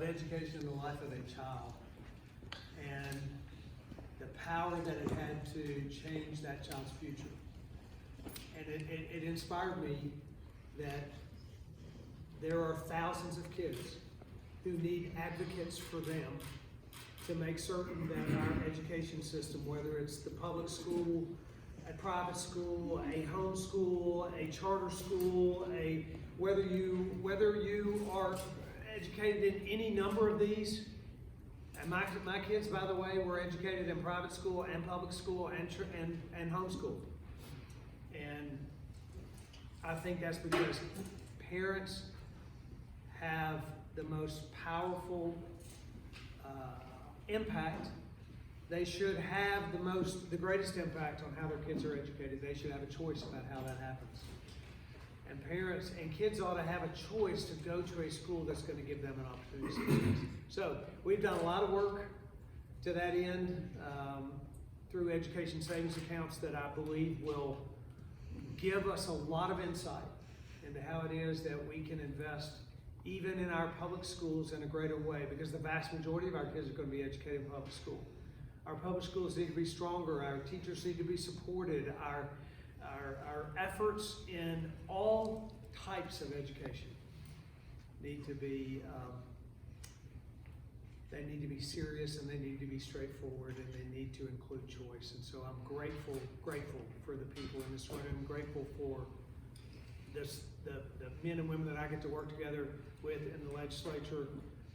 of education in the life of a child and the power that it had to change that child's future. And it inspired me that there are thousands of kids who need advocates for them to make certain that our education system, whether it's the public school, a private school, a home school, a charter school, whether you are educated in any number of these. And my kids, by the way, were educated in private school and public school and homeschool. And I think that's because parents have the most powerful impact. They should have the greatest impact on how their kids are educated. They should have a choice about how that happens. And parents and kids ought to have a choice to go to a school that's going to give them an opportunity. So we've done a lot of work to that end through education savings accounts that I believe will give us a lot of insight into how it is that we can invest even in our public schools in a greater way, because the vast majority of our kids are going to be educated in public school. Our public schools need to be stronger. Our teachers need to be supported. Our efforts in all types of education need to be they need to be serious, and they need to be straightforward, and they need to include choice. And so I'm grateful for the people in this room. I'm grateful for the men and women that I get to work together with in the legislature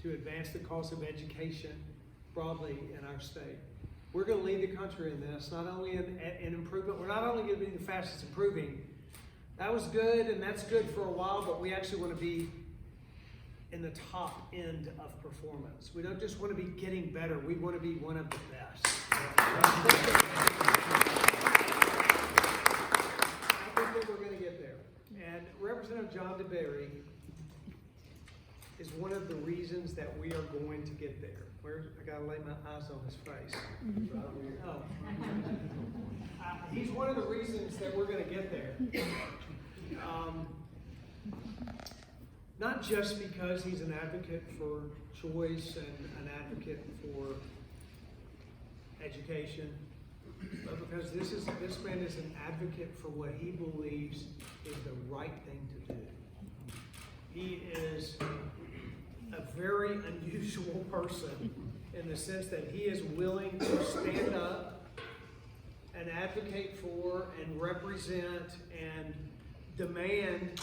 to advance the cause of education broadly in our state. We're going to lead the country in this, not only in improvement. We're not only going to be the fastest improving. That was good, and that's good for a while, but we actually want to be in the top end of performance. We don't just want to be getting better. We want to be one of the best. I think that we're going to get there. And Representative John DeBerry is one of the reasons that we are going to get there. I gotta lay my eyes on his face. Oh. He's one of the reasons that we're going to get there. Not just because he's an advocate for choice and an advocate for education, but because this man is an advocate for what he believes is the right thing to do. He is a very unusual person in the sense that he is willing to stand up and advocate for and represent and demand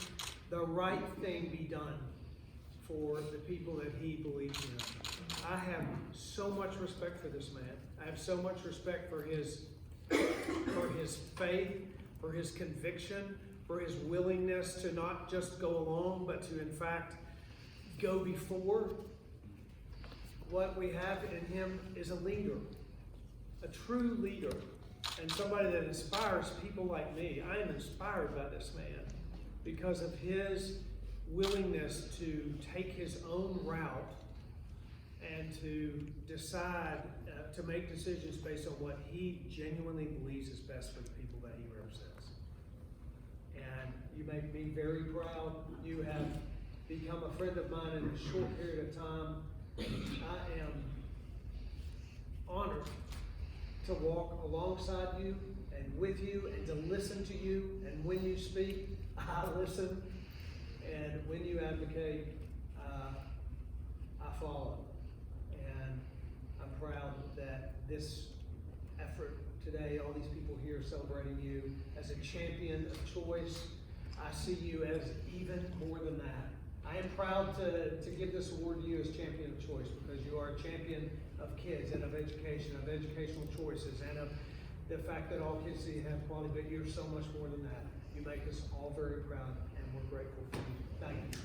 the right thing be done for the people that he believes in. I have so much respect for this man. I have so much respect for his faith, for his conviction, for his willingness to not just go along, but to in fact go before. What we have in him is a leader, a true leader, and somebody that inspires people like me. I am inspired by this man because of his willingness to take his own route and to decide to make decisions based on what he genuinely believes is best for the people that he represents. And you make me very proud. You have become a friend of mine in a short period of time. I am honored to walk alongside you and with you and to listen to you. And when you speak, I listen. And when you advocate, I follow. And I'm proud that this effort today, all these people here celebrating you as a champion of choice. I see you as even more than that. I am proud to give this award to you as champion of choice, because you are a champion of kids and of education, of educational choices, and of the fact that all kids need to have quality, but you're so much more than that. You make us all very proud, and we're grateful for you. Thank you.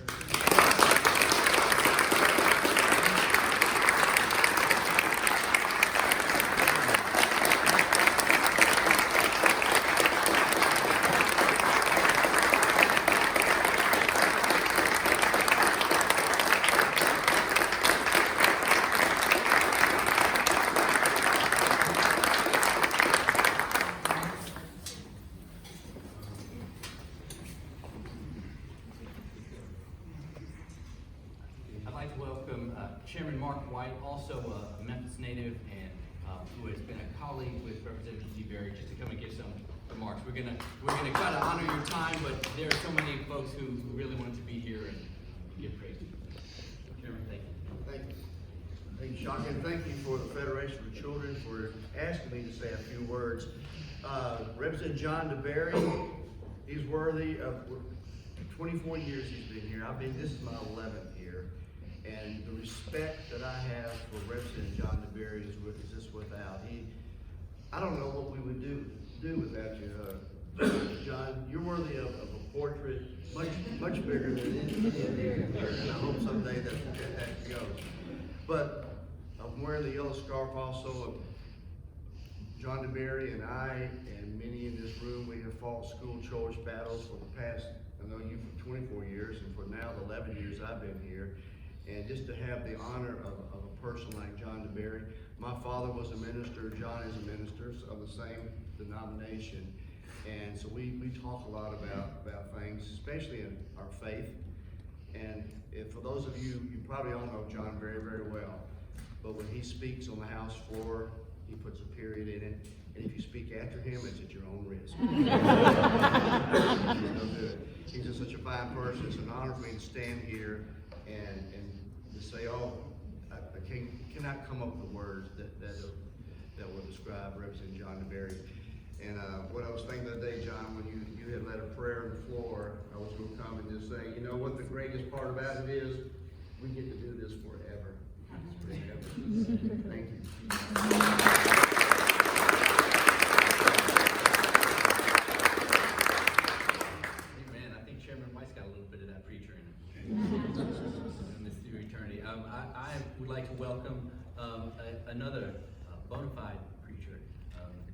Chairman Mark White, also a Memphis native and who has been a colleague with Representative DeBerry, just to come and give some remarks. We're gonna try to honor your time, but there are so many folks who really wanted to be here and give praise to you. Chairman, thank you. Thank you. Thank you, Shaka, and thank you for the Federation for Children for asking me to say a few words. Representative John DeBerry, he's worthy of 24 years he's been here. This is my 11th year. And the respect that I have for Representative John DeBerry is just without. I don't know what we would do without you, John. You're worthy of a portrait much bigger than any here, and I hope someday that goes. But I'm wearing the yellow scarf also of John DeBerry, and I and many in this room, we have fought school choice battles for the past, I know you for 24 years, and for now the 11 years I've been here. And just to have the honor of a person like John DeBerry. My father was a minister, John is a minister of the same denomination. And so we talk a lot about things, especially in our faith. And for those of you, you probably all know John very, very well. But when he speaks on the House floor, he puts a period in it. And if you speak after him, it's at your own risk. He's just such a fine person. It's an honor for me to stand here and to say, oh, I cannot come up with words that will describe Representative John DeBerry. And what I was thinking the other day, John, when you had led a prayer on the floor, I was going to come and just say, you know what the greatest part about it is? We get to do this forever. Thank you. Amen. I think Chairman White's got a little bit of that preacher in him. In this through eternity. I would like to welcome another bona fide preacher,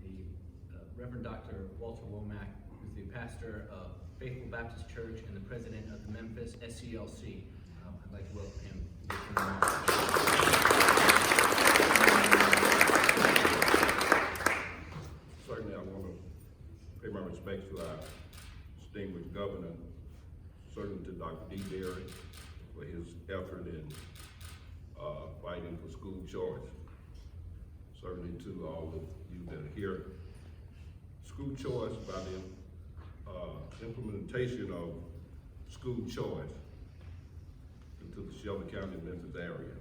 the Reverend Dr. Walter Womack, who's the pastor of Faithful Baptist Church and the president of the Memphis SCLC. I'd like to welcome him. Certainly, I want to pay my respects to our distinguished governor, certainly to Dr. DeBerry for his effort in fighting for school choice. Certainly to all of you that are here. School choice, by the implementation of school choice into the Shelby County, Memphis area.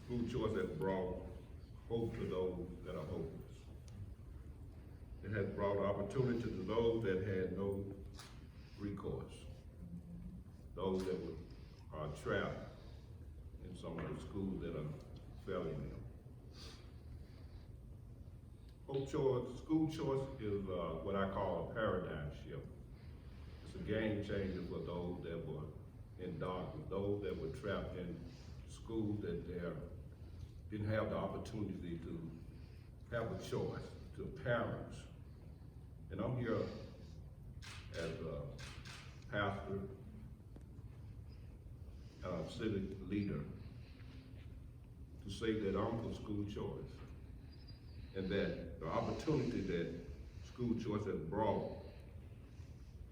School choice has brought hope to those that are hopeless. It has brought opportunity to those that had no recourse. Those that are trapped in some of the schools that are failing them. School choice is what I call a paradigm shift. It's a game changer for those that were in darkness, those that were trapped in schools that didn't have the opportunity to have a choice, to parents. And I'm here as a pastor, civic leader, to say that I'm for school choice. And that the opportunity that school choice has brought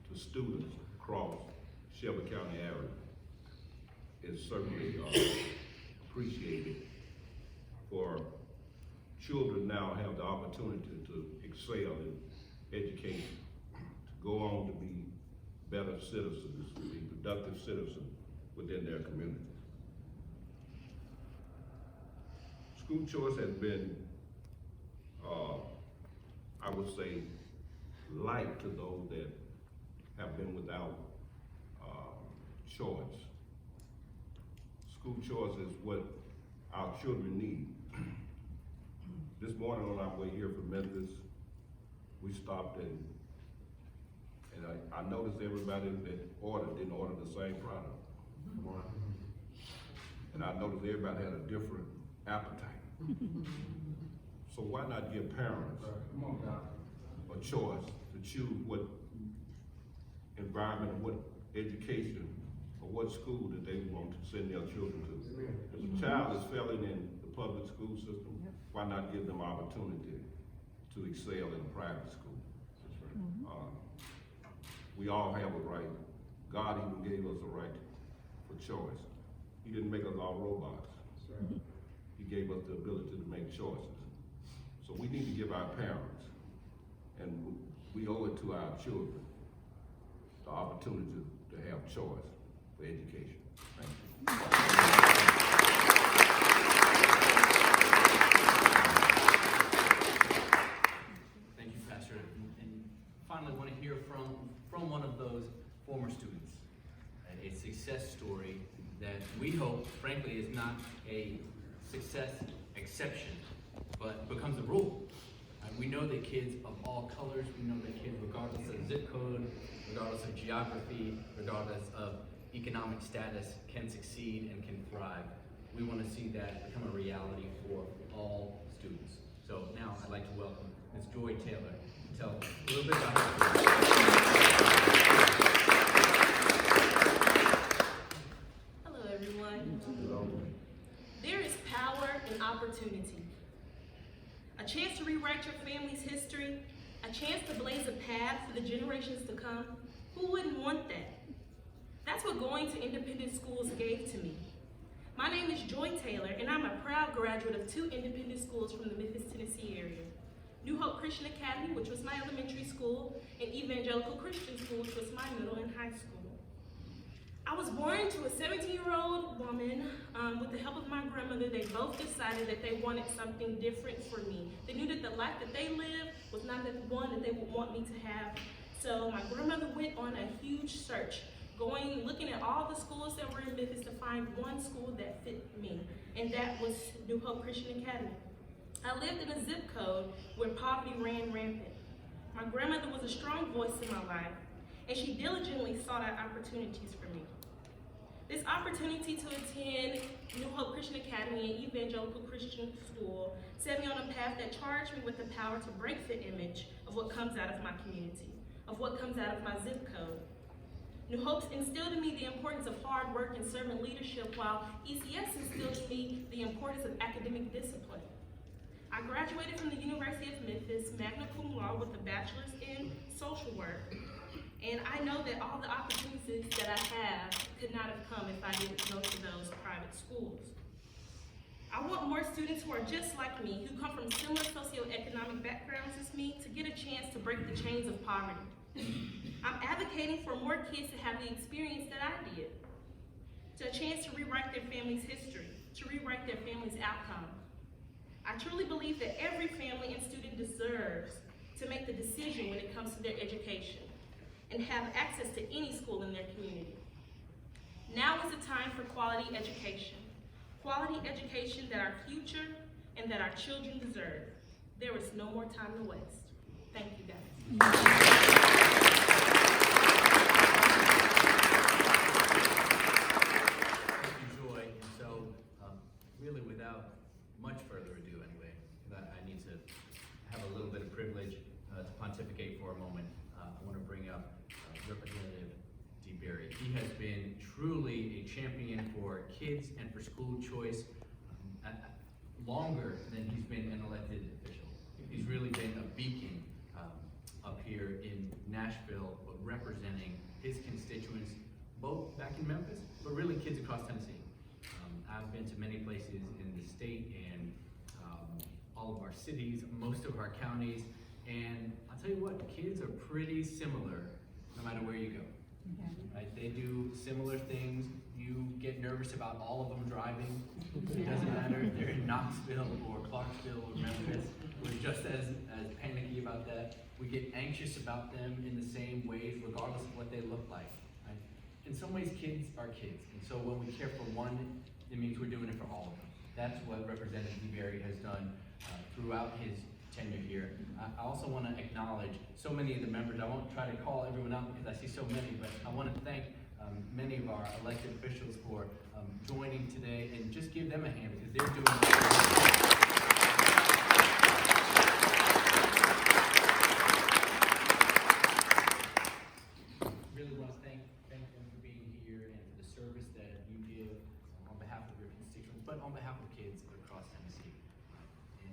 to students across Shelby County area is certainly appreciated. For children now have the opportunity to excel in education, to go on to be better citizens, to be productive citizens within their community. School choice has been I would say, light to those that have been without choice. School choice is what our children need. This morning on our way here from Memphis, we stopped and I noticed everybody that didn't order the same product. And I noticed everybody had a different appetite. So why not give parents a choice to choose what environment, what education, or what school that they want to send their children to? If a child is failing in the public school system, why not give them opportunity to excel in a private school? We all have a right. God even gave us a right for choice. He didn't make us all robots. He gave us the ability to make choices. So we need to give our parents, and we owe it to our children, the opportunity to have choice for education. Thank you. Thank you, Pastor. And finally, I want to hear from one of those former students, a success story that we hope, frankly, is not a success exception, but becomes a rule. We know that kids of all colors, we know that kids regardless of zip code, regardless of geography, regardless of economic status, can succeed and can thrive. We want to see that become a reality for all students. So now I'd like to welcome Ms. Joy Taylor to tell a little bit about her. Hello, everyone. There is power in opportunity. A chance to rewrite your family's history, a chance to blaze a path for the generations to come. Who wouldn't want that? That's what going to independent schools gave to me. My name is Joy Taylor, and I'm a proud graduate of 2 independent schools from the Memphis, Tennessee area. New Hope Christian Academy, which was my elementary school, and Evangelical Christian School, which was my middle and high school. I was born to a 17-year-old woman. With the help of my grandmother, they both decided that they wanted something different for me. They knew that the life that they lived was not the one that they would want me to have. So my grandmother went on a huge search, looking at all the schools that were in Memphis to find one school that fit me, and that was New Hope Christian Academy. I lived in a zip code where poverty ran rampant. My grandmother was a strong voice in my life, and she diligently sought out opportunities for me. This opportunity to attend New Hope Christian Academy and Evangelical Christian School set me on a path that charged me with the power to break the image of what comes out of my community, of what comes out of my zip code. New Hope's instilled in me the importance of hard work and servant leadership, while ECS instilled in me the importance of academic discipline. I graduated from the University of Memphis, magna cum laude, with a bachelor's in social work. And I know that all the opportunities that I have could not have come if I didn't go to those private schools. I want more students who are just like me, who come from similar socioeconomic backgrounds as me, to get a chance to break the chains of poverty. I'm advocating for more kids to have the experience that I did, to a chance to rewrite their family's history, to rewrite their family's outcome. I truly believe that every family and student deserves to make the decision when it comes to their education and have access to any school in their community. Now is the time for quality education that our future and that our children deserve. There is no more time to waste. Thank you, guys. Thank you, Joy. And so, really without much further ado anyway, I need to have a little bit of privilege to pontificate for a moment. I want to bring up Representative DeBerry. He has been truly a champion for kids and for school choice longer than he's been an elected official. He's really been a beacon up here in Nashville, representing his constituents, both back in Memphis, but really kids across Tennessee. I've been to many places in the state and all of our cities, most of our counties, and I'll tell you what, kids are pretty similar no matter where you go. Right? They do similar things. You get nervous about all of them driving. It doesn't matter if they're in Knoxville or Clarksville or Memphis. We're just as panicky about that. We get anxious about them in the same ways, regardless of what they look like. Right? In some ways, kids are kids. And so when we care for one, it means we're doing it for all of them. That's what Representative DeBerry has done throughout his tenure here. I also want to acknowledge so many of the members. I won't try to call everyone out because I see so many, but I want to thank many of our elected officials for joining today, and just give them a hand because they're doing really want to thank them for being here and for the service that you give on behalf of your constituents, but on behalf of kids across Tennessee. And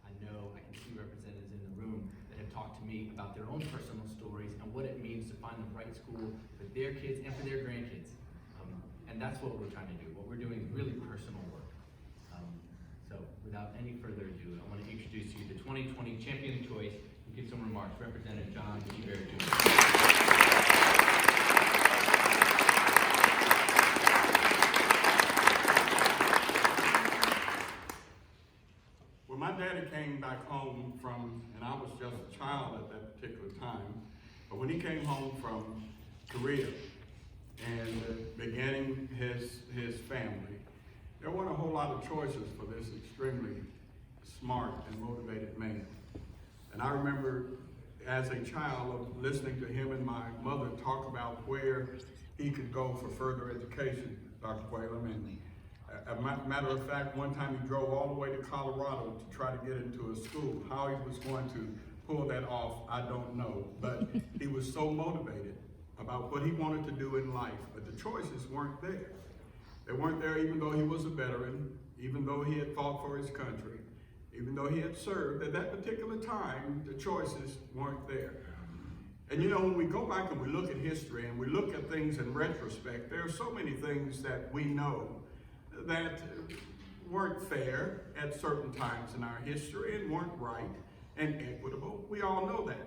I know I can see representatives in the room that have talked to me about their own personal stories and what it means to find the right school for their kids and for their grandkids. And that's what we're trying to do. What we're doing is really personal work. So without any further ado, I want to introduce you to the 2020 Champion Choice and give some remarks. Representative John DeBerry Jr. Well, my daddy came back home from, and I was just a child at that particular time, but when he came home from Korea and beginning his family, there weren't a whole lot of choices for this extremely smart and motivated man. And I remember as a child of listening to him and my mother talk about where he could go for further education, Dr. Whalum. And a matter of fact, one time he drove all the way to Colorado to try to get into a school. How he was going to pull that off, I don't know. But he was so motivated about what he wanted to do in life, but the choices weren't there. They weren't there even though he was a veteran, even though he had fought for his country, even though he had served. At that particular time, the choices weren't there. And you know, when we go back and we look at history and we look at things in retrospect, there are so many things that we know that weren't fair at certain times in our history and weren't right and equitable. We all know that.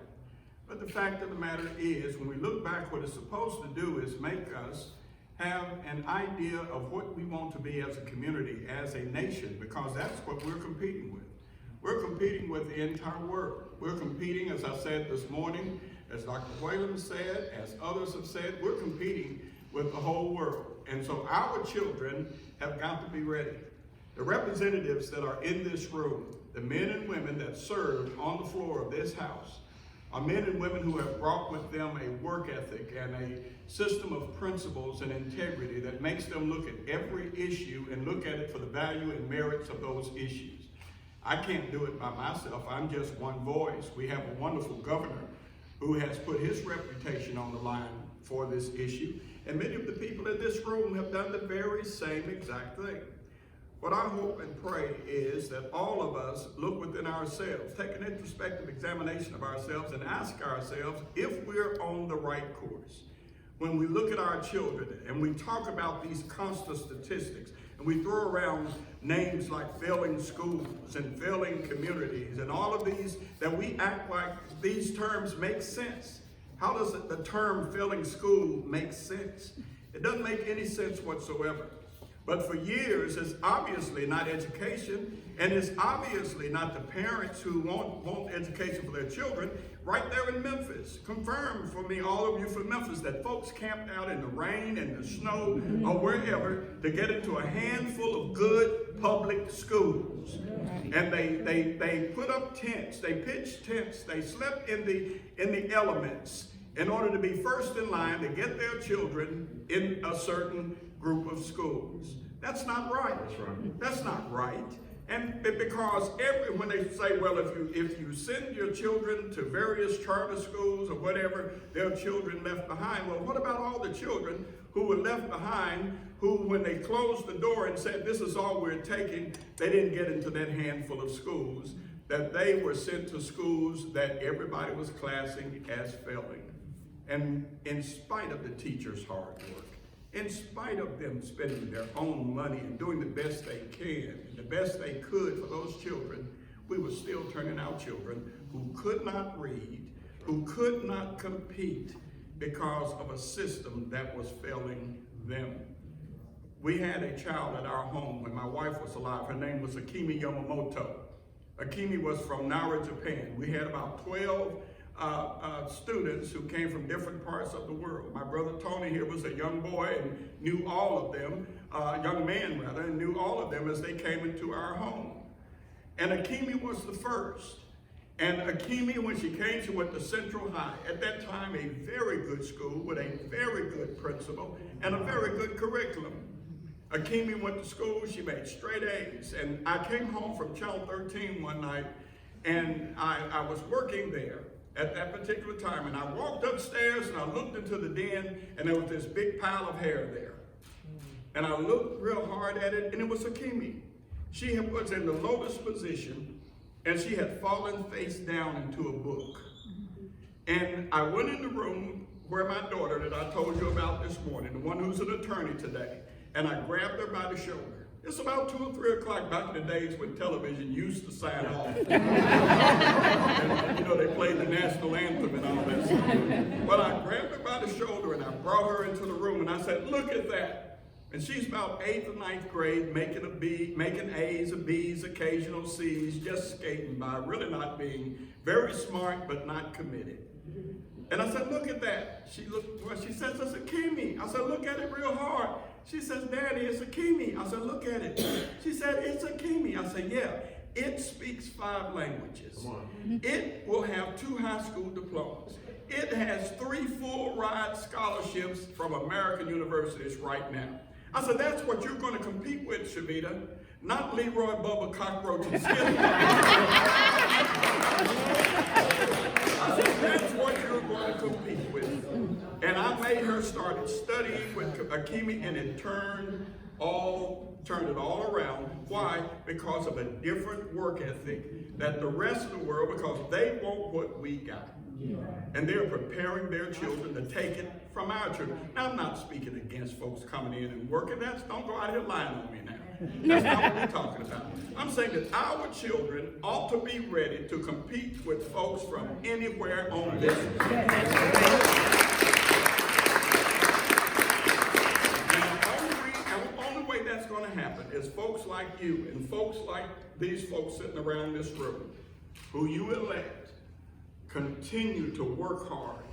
But the fact of the matter is, when we look back, what it's supposed to do is make us have an idea of what we want to be as a community, as a nation, because that's what we're competing with. We're competing with the entire world. We're competing, as I said this morning, as Dr. Whalum said, as others have said, we're competing with the whole world. And so our children have got to be ready. The representatives that are in this room, the men and women that served on the floor of this house, are men and women who have brought with them a work ethic and a system of principles and integrity that makes them look at every issue and look at it for the value and merits of those issues. I can't do it by myself. I'm just one voice. We have a wonderful governor who has put his reputation on the line for this issue. And many of the people in this room have done the very same exact thing. What I hope and pray is that all of us look within ourselves, take an introspective examination of ourselves and ask ourselves if we're on the right course. When we look at our children and we talk about these constant statistics and we throw around names like failing schools and failing communities and all of these, that we act like these terms make sense. How does the term failing school make sense? It doesn't make any sense whatsoever. But for years, it's obviously not education, and it's obviously not the parents who want education for their children. Right there in Memphis, confirm for me, all of you from Memphis, that folks camped out in the rain and the snow or wherever to get into a handful of good public schools. And they put up tents, they pitched tents, they slept in the elements in order to be first in line to get their children in a certain group of schools. That's not right. That's right. That's not right. And because when they say, well, if you send your children to various charter schools or whatever, there are children left behind. Well, what about all the children who were left behind, who when they closed the door and said, this is all we're taking, they didn't get into that handful of schools, that they were sent to schools that everybody was classing as failing. And in spite of the teachers' hard work, in spite of them spending their own money and doing the best they can, the best they could for those children, we were still turning out children who could not read, who could not compete because of a system that was failing them. We had a child at our home when my wife was alive. Her name was Akimi Yamamoto. Akimi was from Nara, Japan. We had about 12 students who came from different parts of the world. My brother Tony here was a young boy and knew all of them, young man rather, and knew all of them as they came into our home. And Akimi was the first. And Akimi, when she came, she went to Central High. At that time, a very good school with a very good principal and a very good curriculum. Akimi went to school, she made straight A's. And I came home from Channel 13 one night, and I was working there at that particular time, and I walked upstairs and I looked into the den, and there was this big pile of hair there. And I looked real hard at it, and it was Akimi. She was in the lotus position, and she had fallen face down into a book. And I went in the room where my daughter that I told you about this morning, the one who's an attorney today, and I grabbed her by the shoulder. It's about 2 or 3 o'clock back in the days when television used to sign off. And, you know, they played the national anthem and all that stuff. But I grabbed her by the shoulder and I brought her into the room and I said, look at that. And she's about 8th or 9th grade, making A's or B's, occasional C's, just skating by, really not being very smart, but not committed. And I said, look at that. She looked, well, she says, it's a Kimi. I said, look at it real hard. She says, Daddy, it's a Kimi. I said, look at it. She said, it's a Kimi. I said, yeah, it speaks 5 languages. It will have 2 high school diplomas. It has 3 full ride scholarships from American universities right now. I said, that's what you're going to compete with, Shavita, not Leroy Bubba Cockroach and Skillet. I said, that's what you're going to compete with. And I made her start studying with Akimi, and it turned it all around. Why? Because of a different work ethic that the rest of the world, because they want what we got. And they're preparing their children to take it from our children. Now, I'm not speaking against folks coming in and working. Don't go out here lying on me now. That's not what we're talking about. I'm saying that our children ought to be ready to compete with folks from anywhere on this earth. And the only way that's going to happen is folks like you and folks like these folks sitting around this room who you elect continue to work hard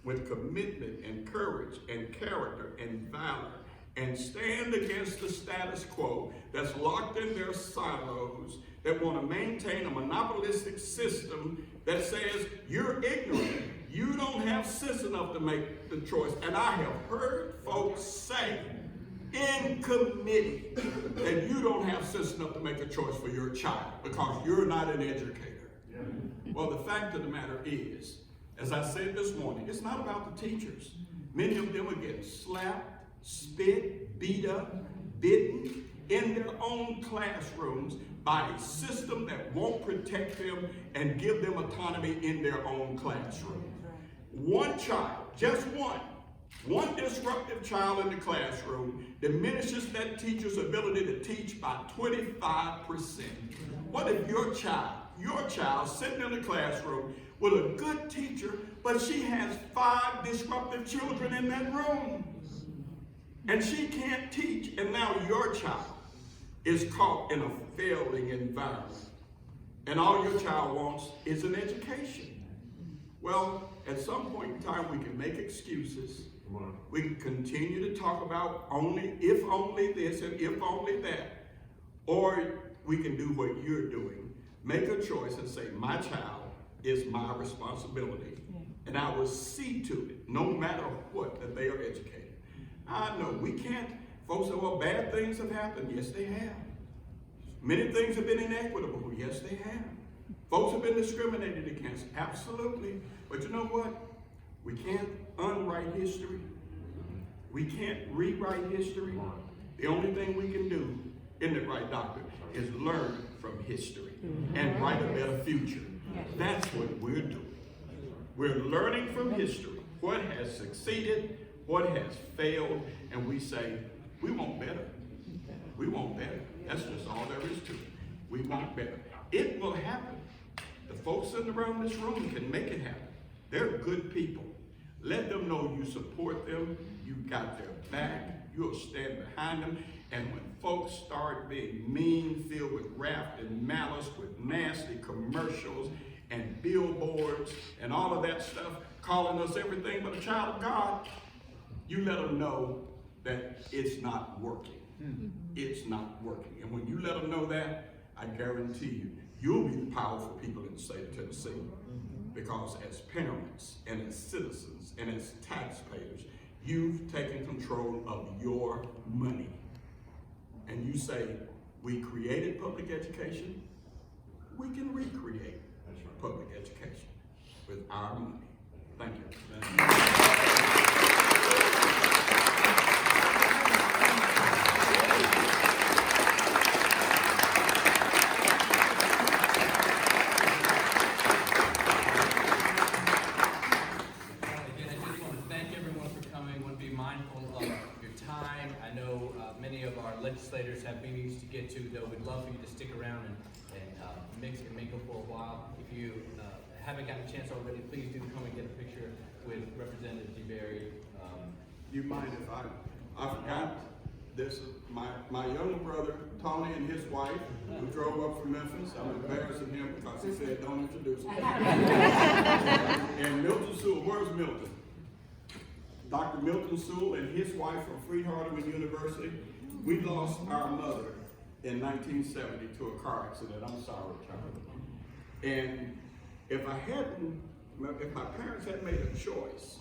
with commitment and courage and character and valor and stand against the status quo that's locked in their silos, that want to maintain a monopolistic system that says you're ignorant, you don't have sense enough to make the choice. And I have heard folks say in committee that you don't have sense enough to make a choice for your child because you're not an educator. Well, the fact of the matter is, as I said this morning, it's not about the teachers. Many of them are getting slapped, spit, beat up, bitten in their own classrooms by a system that won't protect them and give them autonomy in their own classroom. One child, just one disruptive child in the classroom diminishes that teacher's ability to teach by 25%. What if your child sitting in the classroom with a good teacher, but she has 5 disruptive children in that room? And she can't teach, and now your child is caught in a failing environment. And all your child wants is an education. Well, at some point in time, we can make excuses. We can continue to talk about if only this and if only that. Or we can do what you're doing. Make a choice and say, my child is my responsibility. And I will see to it, no matter what, that they are educated. I know we can't, folks say, well, bad things have happened. Yes, they have. Many things have been inequitable. Yes, they have. Folks have been discriminated against. Absolutely. But you know what? We can't unwrite history. We can't rewrite history. The only thing we can do, isn't it right, Doctor, is learn from history and write a better future. That's what we're doing. We're learning from history, what has succeeded, what has failed, and we say, we want better. We want better. That's just all there is to it. We want better. It will happen. The folks sitting around this room can make it happen. They're good people. Let them know you support them, you got their back, you'll stand behind them. And when folks start being mean, filled with wrath and malice, with nasty commercials and billboards and all of that stuff, calling us everything but a child of God, you let them know that it's not working. It's not working. And when you let them know that, I guarantee you, you'll be the powerful people in the state of Tennessee. Because as parents and as citizens and as taxpayers, you've taken control of your money. And you say, we created public education, we can recreate public education with our money. Thank you. Again, I just want to thank everyone for coming. I want to be mindful of your time. I know many to, though, we'd love for you to stick around and mix and mingle for a while. If you haven't gotten a chance already, please do come and get a picture with Representative DeBerry. You mind if I forgot, this is my younger brother, Tony, and his wife, who drove up from Memphis. I'm embarrassing him because he said, don't introduce him. And Milton Sewell, where's Milton? Dr. Milton Sewell and his wife from Freed-Hardeman University. We lost our mother in 1970 to a car accident. I'm sorry, Charlie. And if my parents had made a choice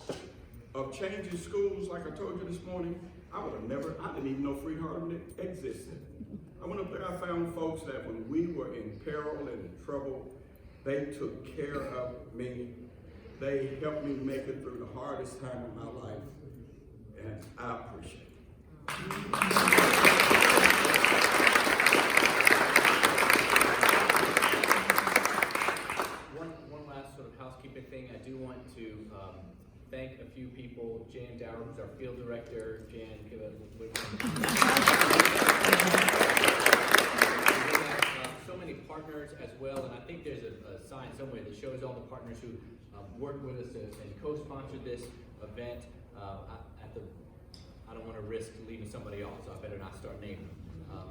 of changing schools, like I told you this morning, I didn't even know Freed-Hardeman existed. I went up there, I found folks that when we were in peril and in trouble, they took care of me. They helped me make it through the hardest time of my life, and I appreciate it. One last sort of housekeeping thing. I do want to thank a few people. Jan Dower, who's our field director. Jan, give a so many partners as well, and I think there's a sign somewhere that shows all the partners who worked with us and co-sponsored this event. I don't want to risk leaving somebody off, so I better not start naming them.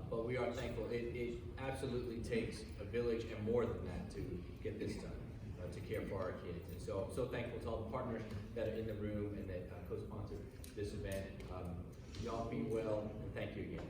But we are thankful. It absolutely takes a village and more than that to get this done, to care for our kids. And so thankful to all the partners that are in the room and that co-sponsored this event. Y'all be well, and thank you again.